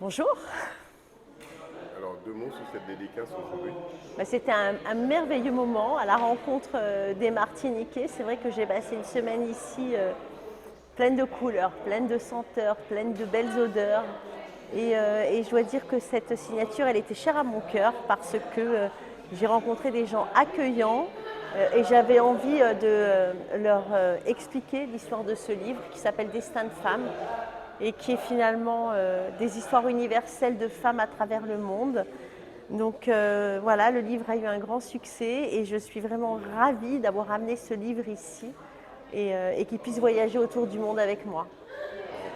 Bonjour. Alors, deux mots sur cette dédicace aujourd'hui. C'était un merveilleux moment à la rencontre des Martiniquais. C'est vrai que j'ai passé une semaine ici pleine de couleurs, pleine de senteurs, pleine de belles odeurs. Et je dois dire que cette signature, elle était chère à mon cœur parce que j'ai rencontré des gens accueillants et j'avais envie de leur expliquer l'histoire de ce livre qui s'appelle Destin de femme et qui est finalement des histoires universelles de femmes à travers le monde. Donc voilà, le livre a eu un grand succès et je suis vraiment ravie d'avoir amené ce livre ici et qu'il puisse voyager autour du monde avec moi.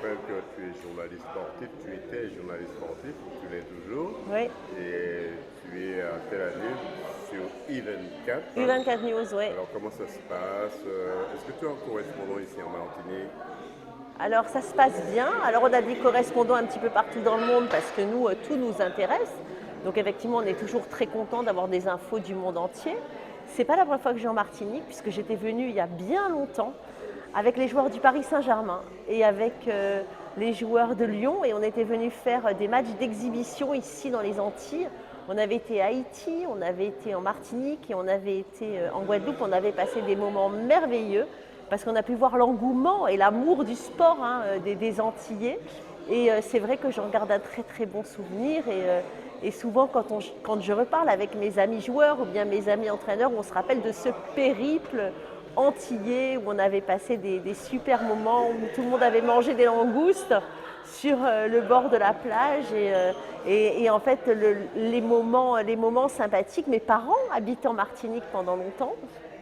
Je rappelle que tu es journaliste sportif, tu étais journaliste sportif, ou tu l'es toujours, Oui, et tu es à Tel Aviv sur I24. U24 News, oui. Alors, comment ça se passe? Est-ce que tu es un correspondant ici en Martinique? Alors ça se passe bien. Alors on a des correspondants un petit peu partout dans le monde parce que nous, tout nous intéresse. Donc effectivement, on est toujours très content d'avoir des infos du monde entier. C'est pas la première fois que je vais en Martinique puisque j'étais venue il y a bien longtemps avec les joueurs du Paris Saint-Germain et avec les joueurs de Lyon et on était venus faire des matchs d'exhibition ici dans les Antilles. On avait été à Haïti, on avait été en Martinique et on avait été en Guadeloupe. On avait passé des moments merveilleux parce qu'on a pu voir l'engouement et l'amour du sport des Antillais. Et c'est vrai que j'en garde un très très bon souvenir. Et souvent quand je reparle avec mes amis joueurs ou bien mes amis entraîneurs, on se rappelle de ce périple antillais où on avait passé des super moments, où tout le monde avait mangé des langoustes sur le bord de la plage et en fait les moments sympathiques. Mes parents habitent en Martinique pendant longtemps,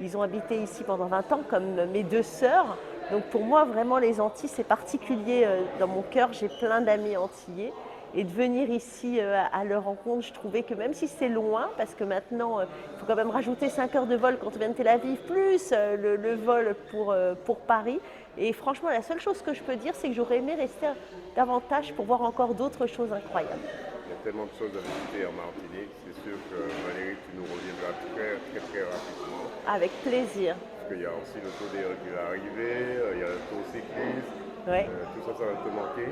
ils ont habité ici pendant 20 ans comme mes deux sœurs. Donc pour moi vraiment les Antilles c'est particulier dans mon cœur, j'ai plein d'amis antillais. Et de venir ici à leur rencontre, je trouvais que même si c'est loin, parce que maintenant, il faut quand même rajouter 5 heures de vol quand on vient de Tel Aviv, plus le vol pour Paris. Et franchement, la seule chose que je peux dire, c'est que j'aurais aimé rester davantage pour voir encore d'autres choses incroyables. Il y a tellement de choses à visiter en Martinique. C'est sûr que Valérie, tu nous reviendras très, très, très rapidement. Avec plaisir. Parce qu'il y a aussi le tour des qui va arriver, il y a le tour cycliste. Oui, Tout ça, ça va te manquer.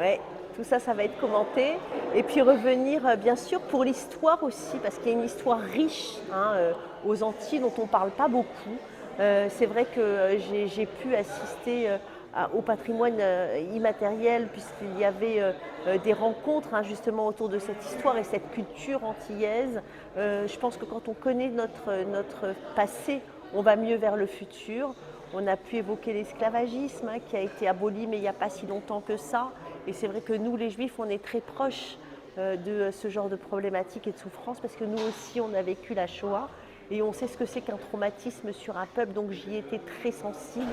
oui. Tout ça, ça va être commenté. Et puis revenir, bien sûr, pour l'histoire aussi, parce qu'il y a une histoire riche aux Antilles dont on ne parle pas beaucoup. C'est vrai que j'ai pu assister au patrimoine immatériel, puisqu'il y avait des rencontres justement autour de cette histoire et cette culture antillaise. Je pense que quand on connaît notre passé, on va mieux vers le futur. On a pu évoquer l'esclavagisme qui a été aboli, mais il n'y a pas si longtemps que ça. Et c'est vrai que nous, les Juifs, on est très proches de ce genre de problématiques et de souffrances parce que nous aussi, on a vécu la Shoah et on sait ce que c'est qu'un traumatisme sur un peuple, donc j'y étais très sensible.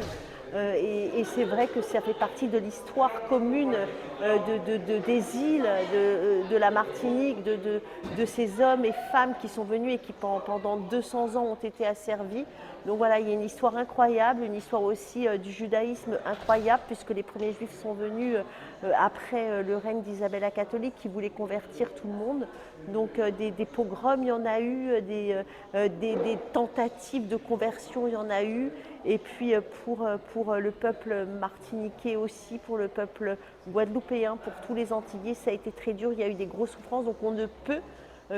Et c'est vrai que ça fait partie de l'histoire commune des îles, de la Martinique, de ces hommes et femmes qui sont venus et qui pendant 200 ans ont été asservis. Donc voilà, il y a une histoire incroyable, une histoire aussi du judaïsme incroyable, puisque les premiers juifs sont venus après le règne d'Isabelle la catholique qui voulait convertir tout le monde. Donc des pogroms, il y en a eu, des tentatives de conversion, il y en a eu. Et puis pour le peuple martiniquais aussi, pour le peuple guadeloupéen, pour tous les Antillais, ça a été très dur, il y a eu des grosses souffrances. Donc on ne peut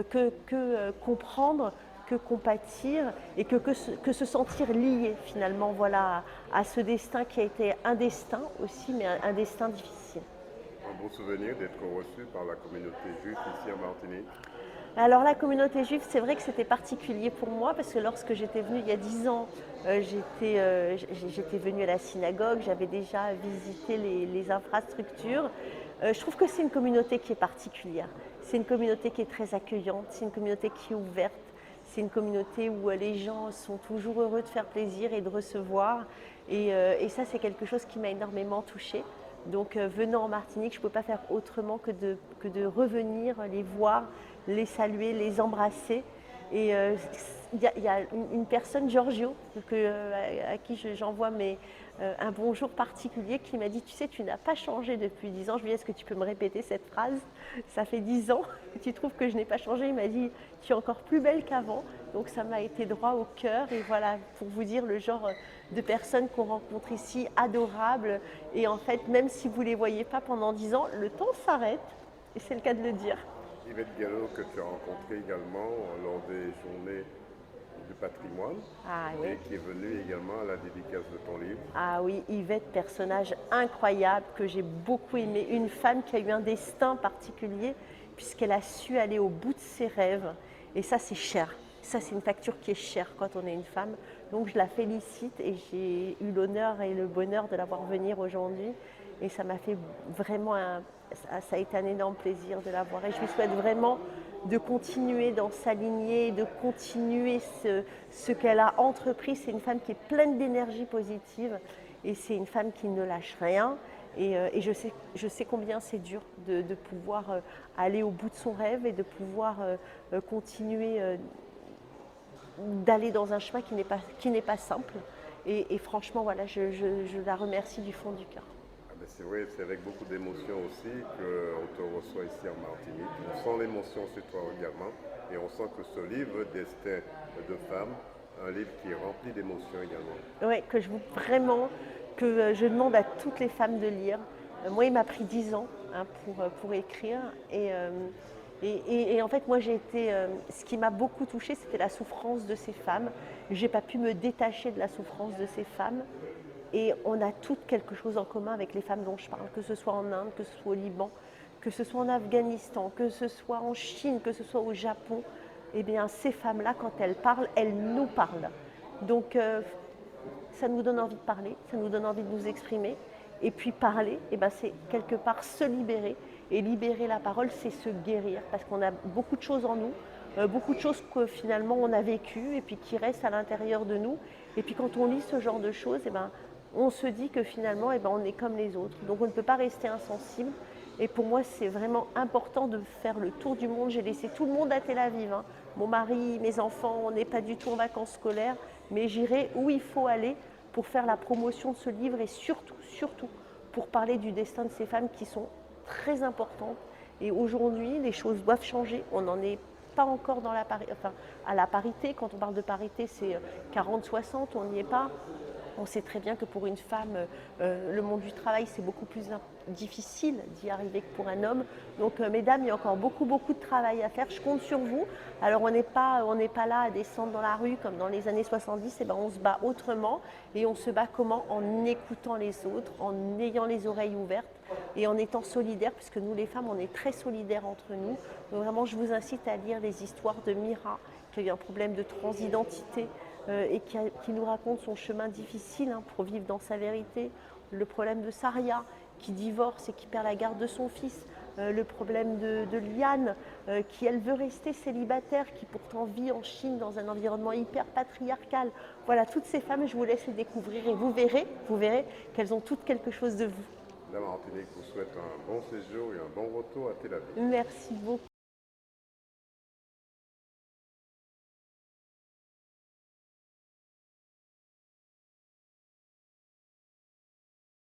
que comprendre, que compatir et que se sentir lié finalement voilà, à ce destin qui a été un destin aussi, mais un destin difficile. Un beau souvenir d'être reçu par la communauté juive ici en Martinique. Alors la communauté juive, c'est vrai que c'était particulier pour moi parce que lorsque j'étais venue il y a 10 ans, j'étais venue à la synagogue, j'avais déjà visité les infrastructures. Je trouve que c'est une communauté qui est particulière. C'est une communauté qui est très accueillante, c'est une communauté qui est ouverte, c'est une communauté où les gens sont toujours heureux de faire plaisir et de recevoir. Et ça, c'est quelque chose qui m'a énormément touchée. Donc venant en Martinique, je ne pouvais pas faire autrement que de revenir les voir, les saluer, les embrasser. Et y a une personne, Giorgio, à qui j'envoie un bonjour particulier, qui m'a dit, tu sais, tu n'as pas changé depuis 10 ans. Je lui ai dit, est-ce que tu peux me répéter cette phrase? Ça fait 10 ans, tu trouves que je n'ai pas changé? Il m'a dit, tu es encore plus belle qu'avant. Donc ça m'a été droit au cœur. Et voilà, pour vous dire le genre de personnes qu'on rencontre ici, adorables. Et en fait, même si vous ne les voyez pas pendant 10 ans, le temps s'arrête. Et c'est le cas de le dire. Yvette Gallo, que tu as rencontré également lors des journées du patrimoine Ah oui. et qui est venue également à la dédicace de ton livre. Ah oui, Yvette, personnage incroyable que j'ai beaucoup aimé. Une femme qui a eu un destin particulier puisqu'elle a su aller au bout de ses rêves. Et ça, c'est cher. Ça, c'est une facture qui est chère quand on est une femme. Donc, je la félicite et j'ai eu l'honneur et le bonheur de la voir venir aujourd'hui. Et ça m'a fait vraiment ça a été un énorme plaisir de la voir. Et je lui souhaite vraiment de continuer dans sa lignée, de continuer ce qu'elle a entrepris. C'est une femme qui est pleine d'énergie positive et c'est une femme qui ne lâche rien. Et je sais combien c'est dur de pouvoir aller au bout de son rêve et de pouvoir continuer d'aller dans un chemin qui n'est pas simple. Et franchement, voilà, je la remercie du fond du cœur. Ah ben c'est vrai, c'est avec beaucoup d'émotion aussi qu'on te reçoit ici en Martinique. On sent l'émotion chez toi également et on sent que ce livre, Destin de femme, un livre qui est rempli d'émotions également. Ouais, que je vous vraiment que je demande à toutes les femmes de lire. Moi, il m'a pris 10 ans hein, pour écrire. Et en fait, moi, j'ai été. Ce qui m'a beaucoup touchée, c'était la souffrance de ces femmes. J'ai pas pu me détacher de la souffrance de ces femmes. Et on a toutes quelque chose en commun avec les femmes dont je parle, que ce soit en Inde, que ce soit au Liban, que ce soit en Afghanistan, que ce soit en Chine, que ce soit au Japon. Eh bien, ces femmes-là, quand elles parlent, elles nous parlent. Donc, ça nous donne envie de parler, ça nous donne envie de nous exprimer. Et puis parler, eh ben, c'est quelque part se libérer. Et libérer la parole, c'est se guérir. Parce qu'on a beaucoup de choses en nous, beaucoup de choses que finalement on a vécues et puis qui restent à l'intérieur de nous. Et puis quand on lit ce genre de choses, eh ben, on se dit que finalement, eh ben, on est comme les autres. Donc on ne peut pas rester insensible. Et pour moi, c'est vraiment important de faire le tour du monde. J'ai laissé tout le monde à Tel Aviv. Hein. Mon mari, mes enfants, on n'est pas du tout en vacances scolaires. Mais j'irai où il faut aller pour faire la promotion de ce livre et surtout, surtout, pour parler du destin de ces femmes qui sont très importantes. Et aujourd'hui, les choses doivent changer. On n'en est pas encore dans à la parité. Quand on parle de parité, c'est 40-60, on n'y est pas. On sait très bien que pour une femme, le monde du travail, c'est beaucoup plus difficile d'y arriver que pour un homme. Donc, mesdames, il y a encore beaucoup, beaucoup de travail à faire. Je compte sur vous. Alors, on n'est pas là à descendre dans la rue comme dans les années 70. Et ben, on se bat autrement. Et on se bat comment? En écoutant les autres, en ayant les oreilles ouvertes et en étant solidaires, puisque nous, les femmes, on est très solidaires entre nous. Donc, vraiment, je vous incite à lire les histoires de Mira, qui a eu un problème de transidentité. Et qui nous raconte son chemin difficile hein, pour vivre dans sa vérité. Le problème de Saria, qui divorce et qui perd la garde de son fils. Le problème de Liane, qui elle veut rester célibataire, qui pourtant vit en Chine dans un environnement hyper patriarcal. Voilà, toutes ces femmes, je vous laisse les découvrir et vous verrez qu'elles ont toutes quelque chose de vous. La Martinique vous souhaite un bon séjour et un bon retour à Tel Aviv. Merci beaucoup.